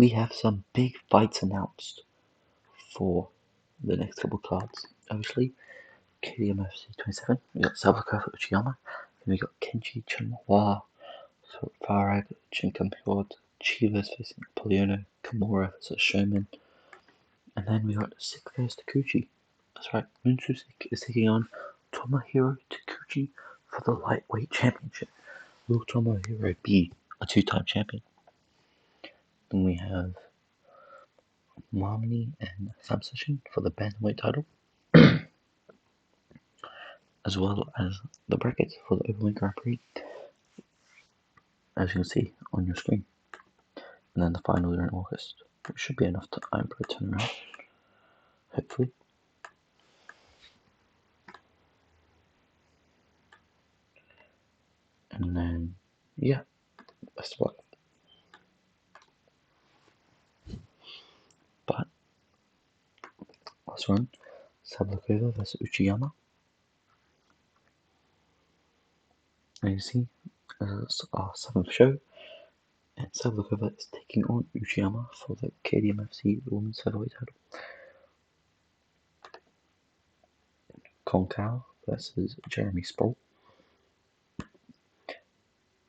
we have some big fights announced for the next couple cards. Obviously, KDMFC 27, we got Sablikova Uchiyama, then we got Kenji Huat, Farag, Huat, Chivas facing Apolonio, Kimura versus Showman, and then we got Six Takuchi. That's right, Munsusik is taking on Tomohiro Takuchi for the lightweight championship. Will Tomohiro be a two-time champion? Then we have Marmony and Samsession for the bantamweight title, as well as the brackets for the Openweight Grand Prix, as you can see on your screen. And then the finals are in August, which should be enough time for a turnaround, hopefully. And then, yeah, best of luck. But last one, Sablikova versus Uchiyama. And you see, it's our seventh show, and Sablikova is taking on Uchiyama for the KDMFC Women's Featherweight title. Konkao versus Jeremy Sproul.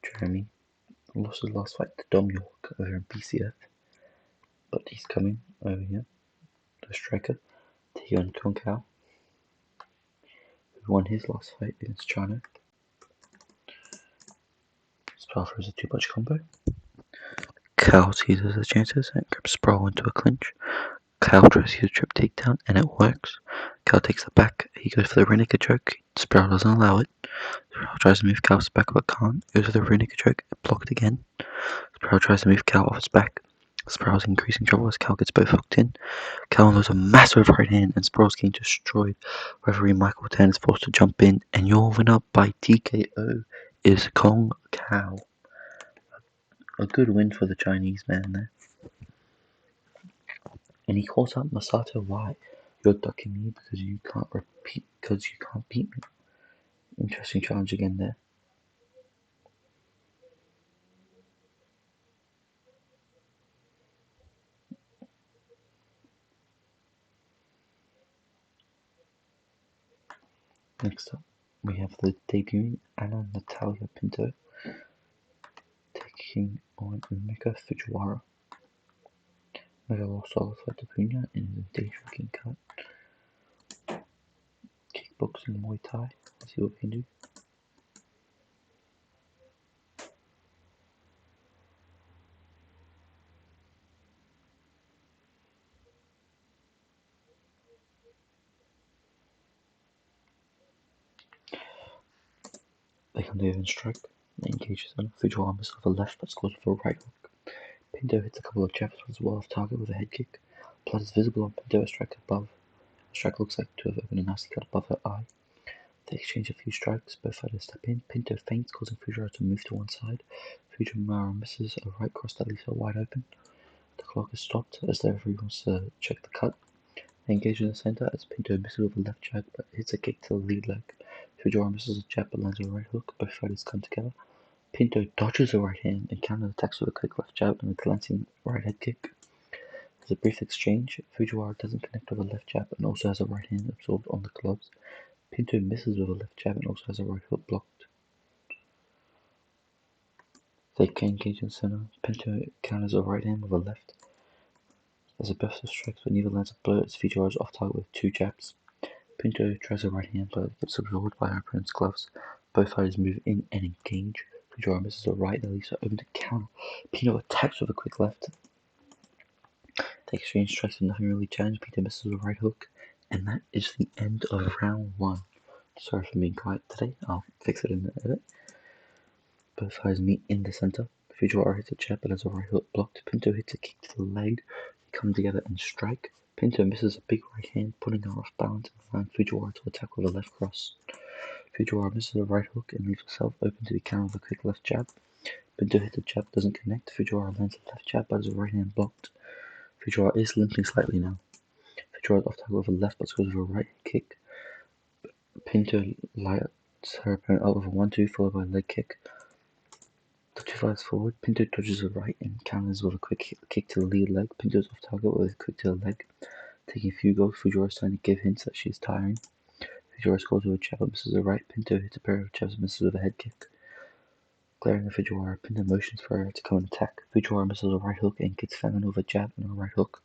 Jeremy lost his last fight to Dom York over in BCF, but he's coming over here, the striker, taking on Konkao, who won his last fight against China. Sproul throws a 2-punch combo. Cal seizes his chances and grabs Sproul into a clinch. Cal tries to use a trip takedown and it works. Cal takes the back, he goes for the rear naked choke. Sproul doesn't allow it. Sproul tries to move Cal's back but can't. Goes for the rear naked choke, blocked again. Sproul tries to move Cal off his back. Sproul's increasing trouble as Cal gets both hooked in. Cal unloads a massive right hand and Sproul's getting destroyed. Referee Michael Tan is forced to jump in, and your winner by TKO is Kong Kao. A good win for the Chinese man there. And he calls out Masato, why? You're ducking me because you can't beat me. Interesting challenge again there. Next up, we have the debuting Anna Natalia Pinto taking on Mika Fujiwara. Mika lost all fight to Puna in his danger-making cut. Kickboxing Muay Thai. Let's see what we can do. They come to even strike. They engage his own. Fujiwara misses with a left but scores with a right hook. Pinto hits a couple of jabs as well off target with a head kick. Blood is visible on Pinto's strike above. The strike looks like to have opened a nasty cut above her eye. They exchange a few strikes, both fighters step in. Pinto feints, causing Fujiwara to move to one side. Fujiwara misses a right cross that leaves her wide open. The clock is stopped as the referee wants to check the cut. They engage in the center as Pinto misses with a left jab but hits a kick to the lead leg. Fujiwara misses a jab but lands a right hook. Both fighters come together. Pinto dodges a right hand and counterattacks with a quick left jab and a glancing right head kick. There's a brief exchange. Fujiwara doesn't connect with a left jab and also has a right hand absorbed on the gloves. Pinto misses with a left jab and also has a right hook blocked. They can engage in center. Pinto counters a right hand with a left. There's a burst of strikes but neither lands a blow as Fujiwara is off target with two jabs. Pinto tries a right hand but gets absorbed by her opponent's gloves. Both fighters move in and engage. Fujiwara misses a right that leaves her open to counter. Pinto attacks with a quick left. They exchange strikes with nothing really challenged. Pinto misses a right hook. And that is the end of round one. Sorry for being quiet today. I'll fix it in the edit. Both fighters meet in the center. Fujiwara hits a jab but has a right hook blocked. Pinto hits a kick to the leg. They come together and strike. Pinto misses a big right hand, putting her off balance and allowing Fujiwara to attack with a left cross. Fujiwara misses a right hook and leaves herself open to be countered with a quick left jab. Pinto hits a jab, doesn't connect. Fujiwara lands a left jab but has a right hand blocked. Fujiwara is limping slightly now. Fujiwara is off target with a left but scores with a right kick. Pinto lights her opponent up with a 1-2 followed by a leg kick. The She flies forward, Pinto dodges a right and counters with a quick kick to the lead leg. Pinto's off target with a quick to the leg. Taking a few goals, Fujiwara's trying to give hints that she is tiring. Fujiwara scores with a jab but misses a right. Pinto hits a pair of jabs and misses with a head kick. Glaring at Fujiwara, Pinto motions for her to come and attack. Fujiwara misses a right hook and gets Famine with a jab and a right hook.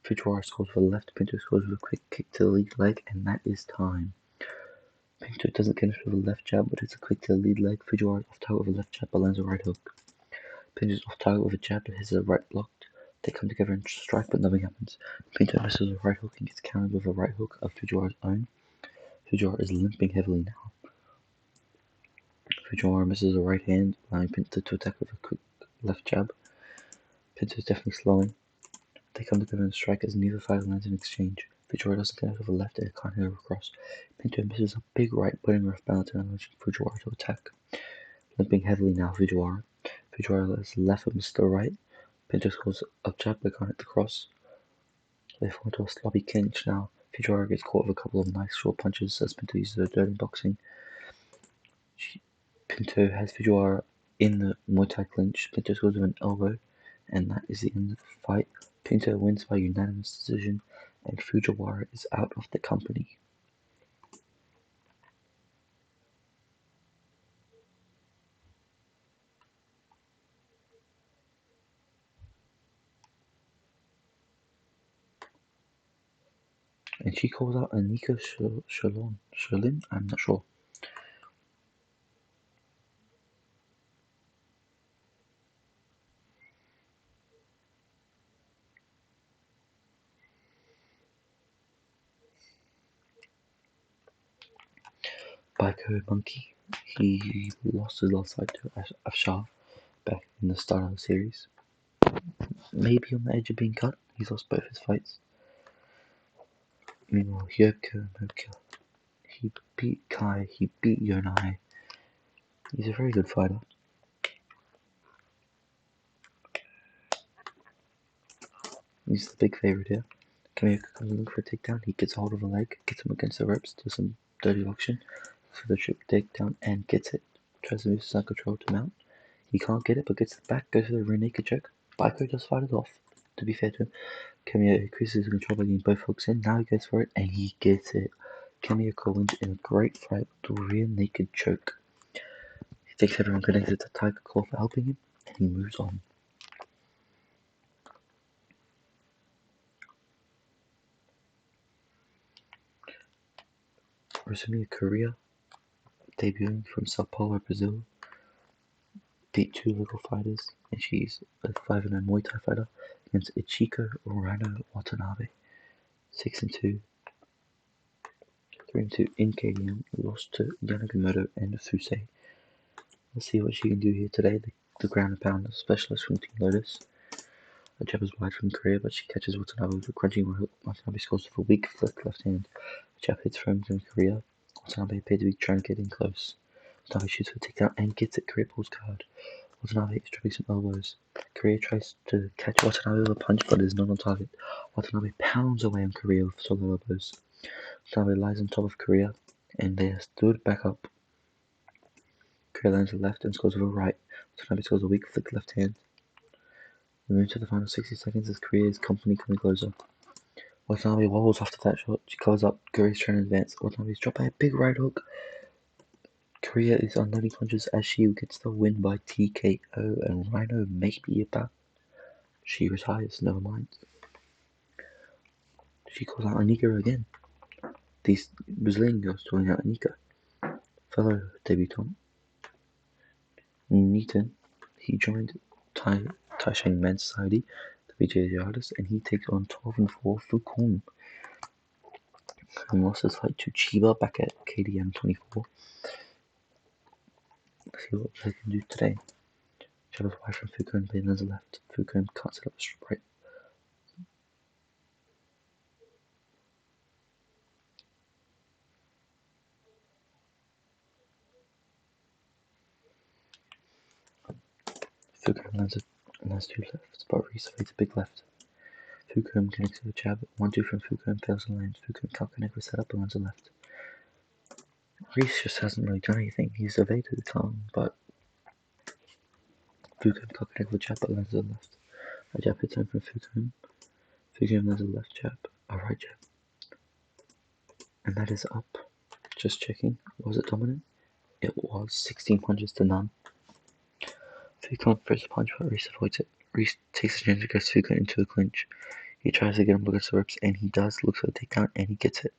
Fujiwara scores with a left, Pinto scores with a quick kick to the lead leg, and that is time. Pinto doesn't finish with a left jab but hits a quick to the lead leg. Fujiwara is off target with a left jab but lands a right hook. Pinto is off target with a jab but hits a right blocked. They come together and strike but nothing happens. Pinto misses a right hook and gets countered with a right hook of Fujiwara's own. Fujiwara is limping heavily now. Fujiwara misses a right hand, allowing Pinto to attack with a quick left jab. Pinto is definitely slowing. They come together and strike as neither fighter lands in exchange. Fujiwara doesn't connect with a left and can't hit her across. Pinto misses a big right, putting her off balance and allowing Fujiwara to attack. Limping heavily now, Fujiwara. Fujiwara lets left but misses the right. Pinto scores a jab but can't hit the cross. They fall into a sloppy clinch now. Fujiwara gets caught with a couple of nice short punches as Pinto uses her dirty boxing. Pinto has Fujiwara in the Muay Thai clinch. Pinto scores with an elbow, and that is the end of the fight. Pinto wins by unanimous decision, and Fujiwara is out of the company. And she calls out Anika Sherlin? I'm not sure. Baiko Monkey. He lost his last fight to Afshar back in the start of the series. Maybe on the edge of being cut. He's lost both his fights. Meanwhile, Hyoko Moka. He beat Kai, he beat Yonai. He's a very good fighter. He's the big favourite here. Kamiyuka comes in for a takedown. He gets a hold of a leg, gets him against the ropes, does some dirty action for the trip takedown, and gets it. Tries to use side control to mount. He can't get it, but gets it back, goes for the rear naked choke. Baiko does fight it off, to be fair to him. Kamiyuka increases his control by getting both hooks in. Now he goes for it, and he gets it. Kamiyuka wins in a great fight with the rear naked choke. He thanks everyone connected to Tiger Claw for helping him, and he moves on. Rosamia Correa, debuting from Sao Paulo, Brazil, beat two local fighters, and she's a 5-0 Muay Thai fighter against Ichiko Rhino Watanabe. 6-2, 3-2 in KDM, lost to Yanagumoto and Fusei. Let's see what she can do here today. The ground and pound specialist from Team Lotus. A jab is wide from Korea, but she catches Watanabe with a crunching right hook. Watanabe scores with a weak flick left hand. The jab hits from Korea. Watanabe appeared to be trying to get in close. Watanabe shoots for a takedown and gets it. Korea pulls guard. Watanabe is dropping some elbows. Korea tries to catch Watanabe with a punch, but is not on target. Watanabe pounds away on Korea with solid elbows. Watanabe lies on top of Korea, and they are stood back up. Korea lands a left and scores with a right. Watanabe scores a weak flick left hand. We move to the final 60 seconds as Korea's company coming closer. Watanabe wobbles after that shot. She covers up. Korea's trying to advance. Watanabe is dropped by a big right hook. Korea is unloading punches as she gets the win by TKO, and Rhino may be about. She retires, never mind. She calls out Anika again. These Brazilian girls calling out Anika. Fellow debutante. Neaton. He joined Taisheng Men's Society, the BJJ artist, and he takes on 12-4 Fukun, who lost his fight to Chiba back at KDM 24. Let's see what they can do today. Jab wide from Fukun, but he lands left. Fukun can't set up a right. Fukun lands two lefts, but Reese fights a big left. Fukun connects with a jab. 1-2 from Fukun fails to land. Fukun can't connect with setup and lands a left. Reese just hasn't really done anything. He's evaded the tongue, but Fukuhama can't connect with a jab but lands to the left. A jab hits home from Fukuhama. Fukuhama lands a left jab, a right jab. And that is up. Just checking. Was it dominant? It was 16 punches to none. Fukuhama first punch, but Reese avoids it. Reese takes the chance to get Fukuhama into a clinch. He tries to get him against the ropes, and he does. Looks for the takedown, and he gets it.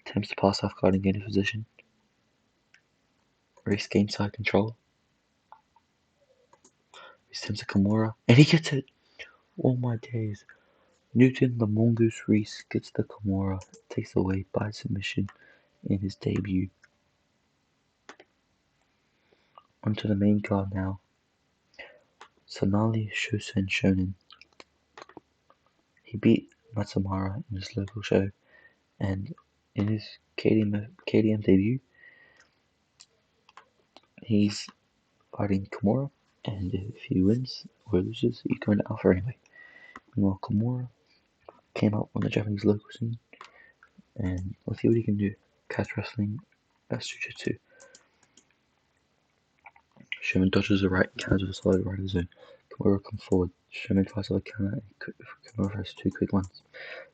Attempts to pass off guard and gain his position. Reese gains side control. Reese attempts a Kimura, and he gets it! Oh my days. Newton the Mongoose Reese gets the Kimura, takes away by submission in his debut. Onto the main card now. Sonali Shosen Shonen. He beat Matsumara in his local show, and in his KDM debut, he's fighting Kimura, and if he wins or loses, he's going to Alpha anyway. Meanwhile, Kimura came out on the Japanese local scene, and let's see what he can do. Catch wrestling, best jiu-jitsu. Sherman dodges a right, counters with a solid right of his own. Kimura comes forward. Sherman tries to counter, and Kimura has two quick ones.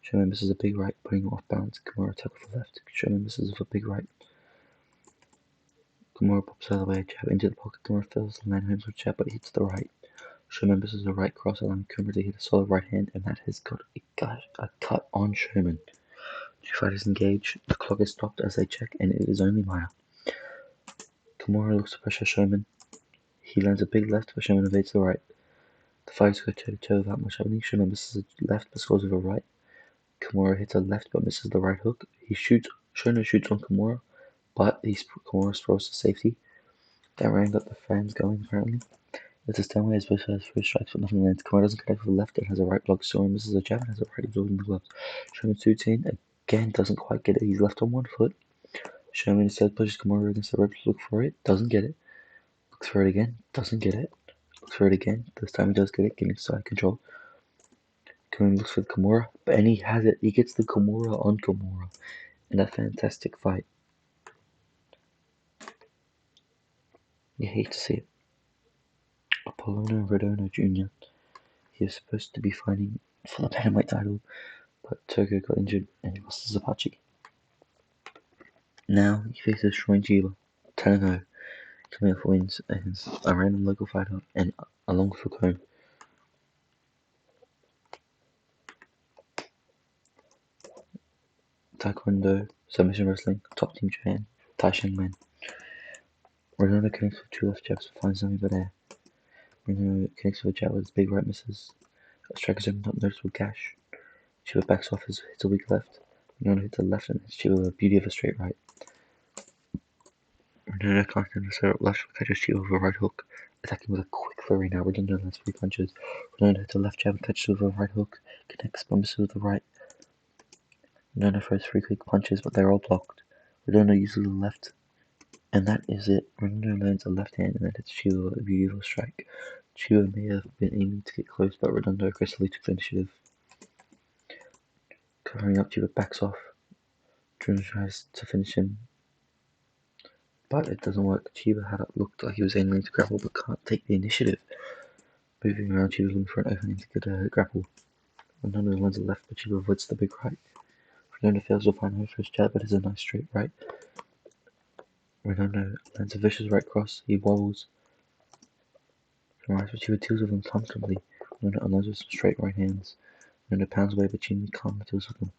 Sherman misses a big right, putting him off balance. Kimura attacks with the left. Sherman misses with a big right. Kimura pops out of the way, jab into the pocket. Kimura fails to land him with a jab, but hits the right. Sherman misses a right cross, allowing Kimura to hit a solid right hand, and that has got a cut on Sherman. Two fighters engage. The clock is stopped as they check, and it is only minor. Kimura looks to pressure Sherman. He lands a big left, but Sherman evades the right. The fighters go toe-to-toe without much happening. Sherman misses a left, but scores with a right. Kimura hits a left, but misses the right hook. Sherman shoots on Kimura, but Kimura throws to safety. That round got the fans going, apparently. It's a stalemate as both has first strikes, but nothing lands. Kimura doesn't connect with the left and has a right block. Sherman misses a jab and has a right absorbing the gloves. Sherman shoots in, again doesn't quite get it. He's left on one foot. Sherman instead pushes Kimura against the ropes to look for it. Doesn't get it. Looks for it again. Doesn't get it. Looks for it again. This time he does get it, getting side control. Kimura looks for the Kimura, and he has it. He gets the Kimura on Kimura in a fantastic fight. You hate to see it. Apolonio Redondo Jr. He was supposed to be fighting for the Bantamweight title, but Togo got injured and he lost to Zapachi. Now he faces Shrine Jiba, Taniko, coming off wins against a random local fighter and along Fukuhama. Taekwondo, submission wrestling, top team Japan, Taishan men. Redondo connects with two left jabs but finds nothing but air. Redondo connects with a jab with his big right misses. A striker's opened up noticeable gash. Chiba backs off, hits a weak left. Redondo hits a left and hits Chiba with a beauty of a straight right. Redondo can't the setup left, catches Chiba with a right hook, attacking with a quick flurry now. Redondo lands 3 punches. Redondo hits a left jab and catches with a right hook, connects but misses with the right. Redondo throws 3 quick punches, but they're all blocked. Redondo uses the left, and that is it. Redondo lands a left hand and then hits Chiba with a beautiful strike. Chiba may have been aiming to get close, but Redondo aggressively took the initiative. Covering up, Chiba backs off. Redondo tries to finish him, but it doesn't work. Chiba had looked like he was aiming to grapple, but can't take the initiative. Moving around, Chiba looking for an opening to get a grapple. Redondo lands a left, but Chiba avoids the big right. Redondo fails to find her first jab, but it's a nice straight right. Redondo lands a vicious right cross. He wobbles. From right, but Chiba deals with him comfortably. Redondo unloads with some straight right hands. Redondo pounds away, but Chiba calmly deals with him.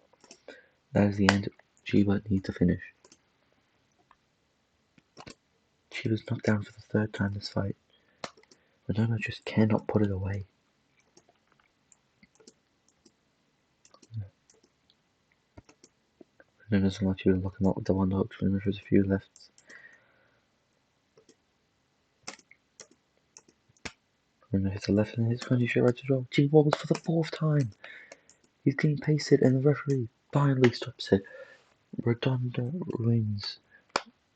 That is the end. Chiba needs to finish. Chiba's knocked down for the 3rd time this fight. Redondo just cannot put it away. Redondo doesn't allow Chiba to lock him up with the one hooks. Redondo throws a few lefts. Redondo hits a left and hits Kenji straight right to draw. Chiba wobbles for the 4th time. He's getting pasted and the referee finally stops it. Redondo wins.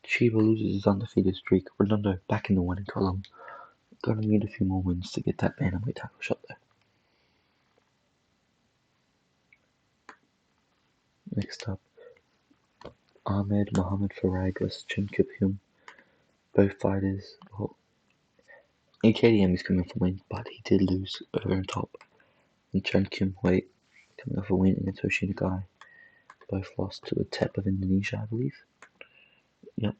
Chiba loses his undefeated streak. Redondo back in the winning column. Gonna need a few more wins to get that Bantamweight title shot there. Next up, Ahmed, Mohamed, Farag vs. Chin Kip Both fighters, KDM is coming off a win, but he did lose over on top. And Huat coming off a win against Hoshi Nagai. Both lost to a Tep of Indonesia, I believe. Yep.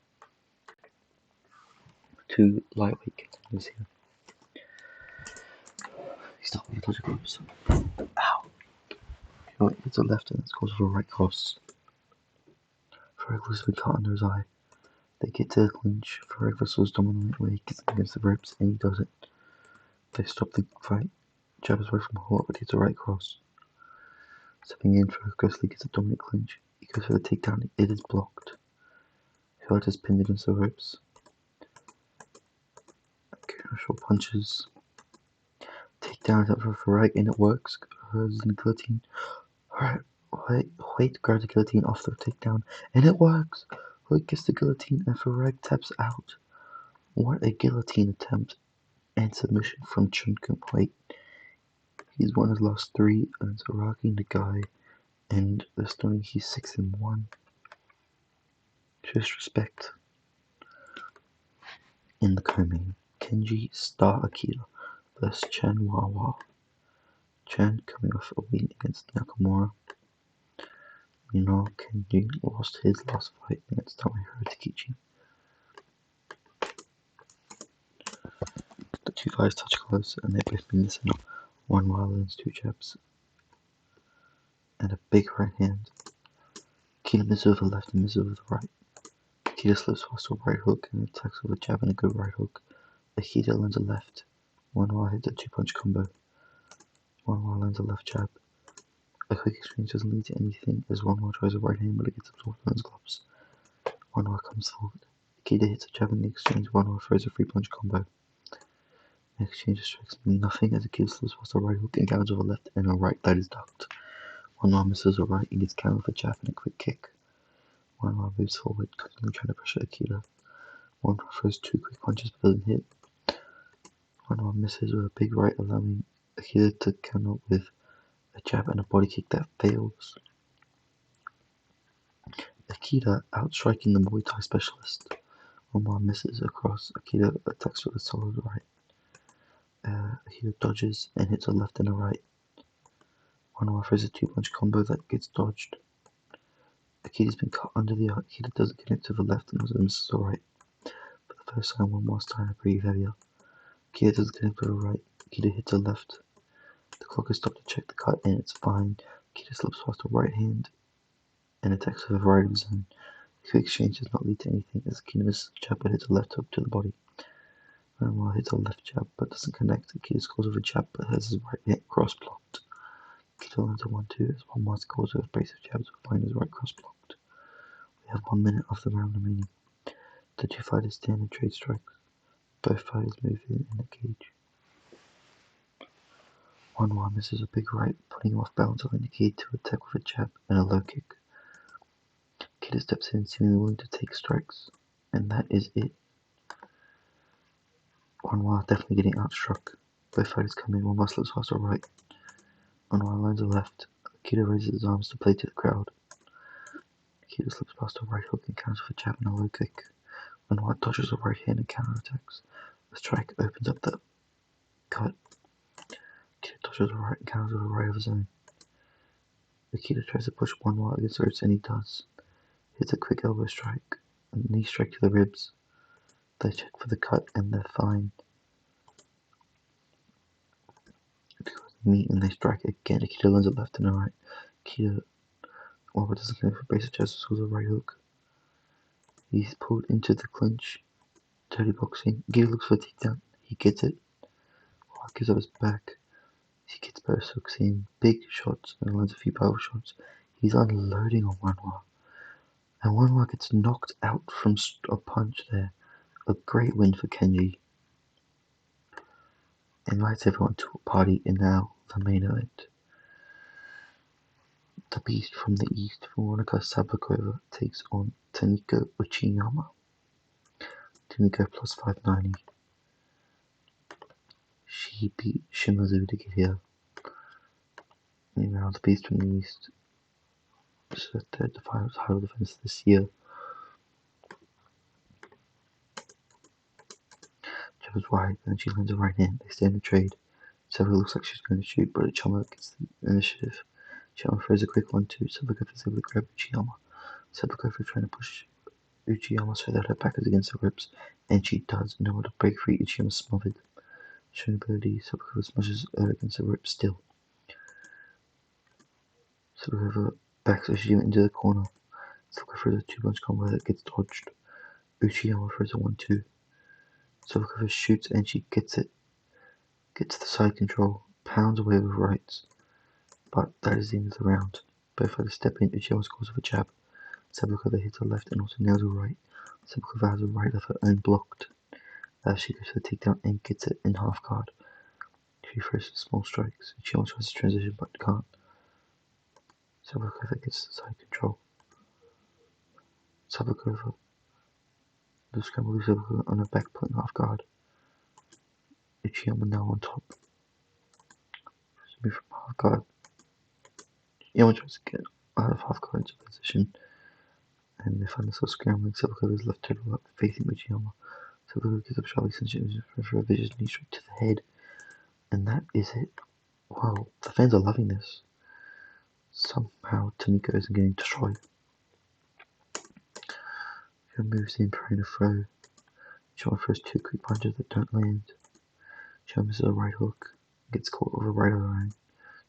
2 lightweight contenders here. He's not going to touch a gloves. Ow! Huat hits a left and it's caused for a right cross. Farag was been caught under his eye. They get to the clinch. Farag wrestles dominant way, gets against the ropes, and he does it. They stop the fight. Jab is away from Huat, but hits a right cross. Stepping in, Farag ghostly gets a dominant clinch. He goes for the takedown. It is blocked. Huat is pinned against the ropes. Short punches. Takedown for Farag, and it works. Hers in the guillotine. Huat grabs the guillotine off the takedown, and it works. Huat gets the guillotine, and Farag taps out. What a guillotine attempt and submission from Huat. He's won his last 3 against Iraqi Nagai, and they're stunning. He's 6-1. Just respect. In the co-main, Kenji Star Akita vs Chen Wawa. Chen coming off a win against Nakamura. We know Kenji lost his last fight against Tomohiro Takechi. The two guys touch close and they've both been missing up. One lands 2 jabs and a big right hand. Akita misses with the left and misses with the right. Akita slips fast with a right hook and attacks with a jab and a good right hook. Akita lands a left. One hits a 2-punch combo. One lands a left jab. A quick exchange doesn't lead to anything as One tries a right hand but it gets absorbed in his gloves. One comes forward. Akita hits a jab in the exchange. One throws a 3-punch combo. The exchange strikes nothing as Akita slips past a right hook and counters with a left and a right that is ducked. One misses a right and gets countered with a jab and a quick kick. One moves forward, constantly trying to pressure Akita. One throws 2 quick punches but doesn't hit. One misses with a big right, allowing Akita to counter with a jab and a body kick that fails. Akita outstriking the Muay Thai specialist. One misses across. Akita attacks with a solid right. Akita dodges and hits a left and a right. One throws a 2-punch combo that gets dodged. Akita's been cut under the eye. Akita doesn't connect to the left and also misses the right. For the first time, One starting to breathe heavier. Akita doesn't connect to the right. Akita hits a left. The clock is stopped to check the cut and it's fine. Akita slips past a right hand and attacks with a right of his own. The quick exchange does not lead to anything as Akita misses a jab but hits a left hook to the body. One hits a left jab but doesn't connect. Akita scores with a jab but has his right hand cross blocked. Akita lands a 1-2 as One scores with abrasive jabs but finds his right cross blocked. We have 1 minute of the round remaining. The two fighters stand and trade strikes. Both fighters move in the cage. One misses a big right, putting him off balance, allowing Akita to attack with a jab and a low kick. Akita steps in, seemingly willing to take strikes, and that is it. One definitely getting outstruck. Both fighters come in, One slips past a right. One lands a left. Akita raises his arms to play to the crowd. Akita slips past a right hook and counters with a jab and a low kick. One dodges a right hand and counterattacks. The strike opens up the cut. Akita dodges a right and counters with a right of his own. Akita tries to push One against the ropes and he does. Hits a quick elbow strike, a knee strike to the ribs. They check for the cut and they're fine. Meet and they strike again. Akita lands a left and a right. Akita doesn't connect for basic chest, scores a right hook. He's pulled into the clinch. Dirty boxing. Akita looks for a takedown. He gets it. Gives up his back. He gets both hooks in. Big shots and lands a few powerful shots. He's unloading on One. And One gets knocked out from a punch there. A great win for Kenji. Invites everyone to a party and now the main event. The Beast from the East, Veronika Sablikova, takes on Taniko Uchiyama. Taniko plus 590. She beat Shimazu to get here. Now the Beast from the East is her third title defense this year. goes wide, and she lands a right hand. They stay in the trade. Sablikova looks like she's going to shoot, but Uchiyama gets the initiative. Uchiyama throws a quick 1-2. Sablikova is able to grab Uchiyama. Sablikova trying to push Uchiyama so that her back is against the ropes, and she does. In order to break free, Uchiyama smothered. Showing ability, Sablikova smashes her against the ropes still. Sablikova backs Uchiyama into the corner. Sablikova throws a 2-punch combo that gets dodged. Uchiyama throws a 1-2. Sablikova shoots and she gets it. Gets the side control, pounds away with rights. But that is the end of the round. Both fighters step in, Uchiyama scores with a jab. Sablikova hits a left and also nails a right. Sablikova has a right of her own blocked. She goes for the takedown and gets it in half guard. She throws small strikes. Uchiyama tries to transition but can't. Sablikova gets the side control. Sablikova the scramble with Sablikova on her back pulling half guard. Uchiyama now on top. Move from half guard. Uchiyama tries to get out of half guard into position. And they find themselves scrambling. Sablikova is left to up facing Uchiyama. Sablikova gets up sharply since she was for a vicious knee straight to the head. And that is it. Wow, the fans are loving this. Somehow Taniko isn't getting destroyed. She moves in trying to throw. Uchiyama throws 2 quick punches that don't land. Uchiyama misses a right hook. Gets caught with a right line.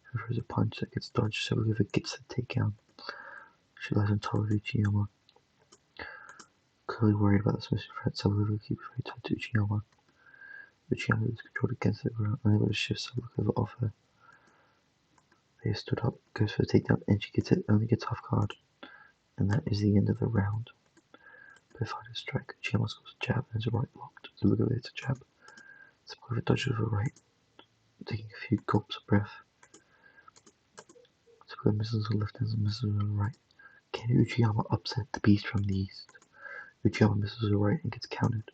She throws a punch that gets dodged. Sablikova gets the takedown. She lies on top of Uchiyama. Clearly worried about the submission threat, Sablikova keeps very tight to Uchiyama. Uchiyama is controlled against the ground, unable to shift Sablikova off her. They stood up, goes for the takedown, and she gets it, only gets half guard. And that is the end of the round. Both fighters strike. Uchiyama scores a jab and has a right blocked. Sablikova hits a jab. Sablikova dodges with a right, taking a few gulps of breath. Sablikova misses with a left hand and misses with a right. Can Uchiyama upset the beast from the east? Uchiyama misses a right and gets countered.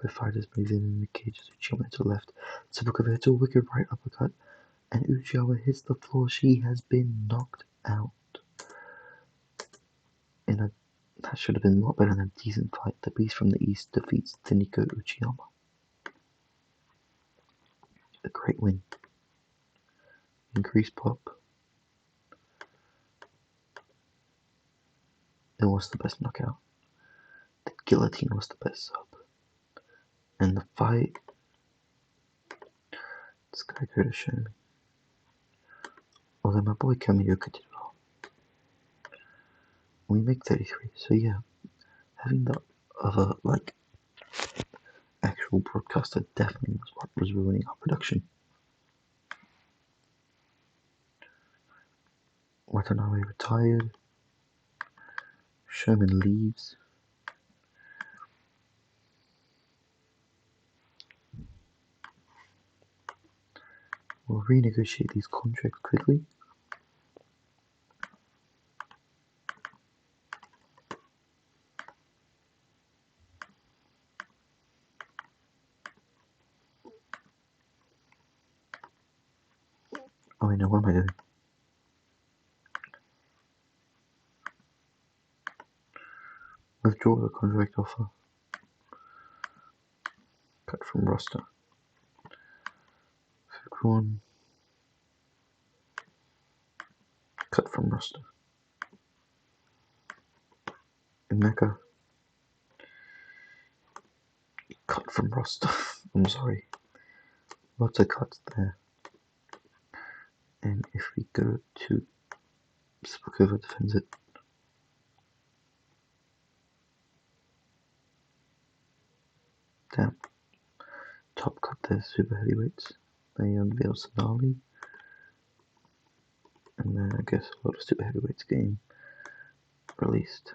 Both fighters move in the cages. Uchiyama hits a left. Sablikova hits a wicked right uppercut. And Uchiyama hits the floor. She has been knocked out. That should have been a lot better than a decent fight. The beast from the east defeats Taniko Uchiyama. A great win. Increased pop. It was the best knockout. The guillotine was the best sub. And the fight, this guy could have shown me. Although my boy Kamiyuka did it all. We make 33, so yeah. Having the other, actual broadcaster definitely was what was ruining our production. Watanabe retired. Sherman leaves. We'll renegotiate these contracts quickly. Oh, wait, no, what am I doing? Withdraw the contract offer. Cut from roster. Fukron. Cut from roster. Emeka. Cut from roster. I'm sorry. Lots of cuts there. And if we go to Sablikova defends it. Damn. Top cut there, super heavyweights. Nayan Sonali. And then I guess a lot of super heavyweights game released.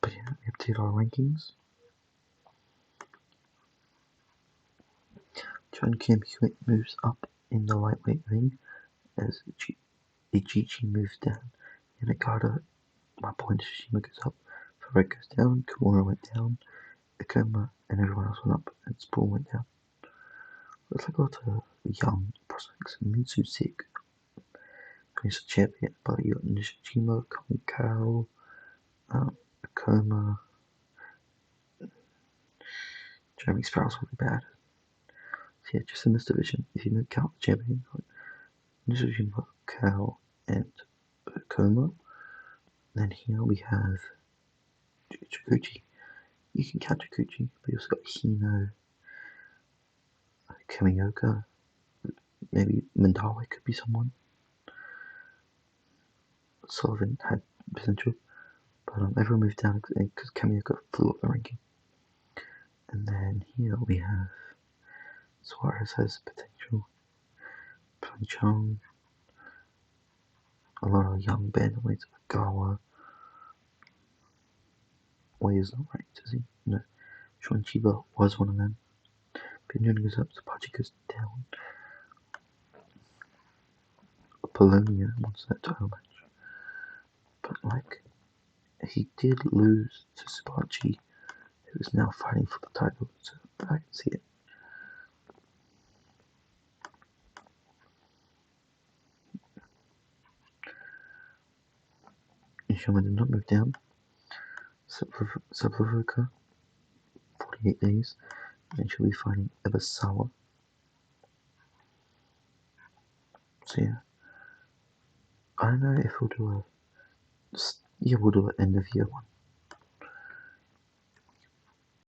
But yeah, we update our rankings. John Kim Hewitt moves up in the lightweight ring as Ichichi moves down. Yanagata, my point Shishima goes up. Farag goes down. Kimura went down. Akoma and everyone else went up. And Spoon went down. Looks like a lot of young prospects. Mitsu Sig. He's a champion, but you got Nishijima, Kamikaro, Akoma, Jeremy Sproul's really bad. So yeah, just in this division, if you don't count the champion, this division we've got Cal and Koma. Then here we have Chikuchi. You can count Chikuchi, but you also got Hino, Kamioka, maybe Mandawi could be someone. Sullivan had potential, but everyone moved down because Kamioka flew up the ranking. And then here we have Suarez has potential, Play Chong, a lot of young bantamweights, Gawa. Wei is not ranked, is he? No. Sean Chiba was one of them. Pinyon goes up, Sapachi goes down. Apolonio wants that title match. But like, he did lose to Sapachi, who is now fighting for the title, so I can see it. Ishama did not move down. Sablikova, 48 days, and she'll be fighting Ibasawa. So yeah, I don't know if we'll do we'll do an end of year one.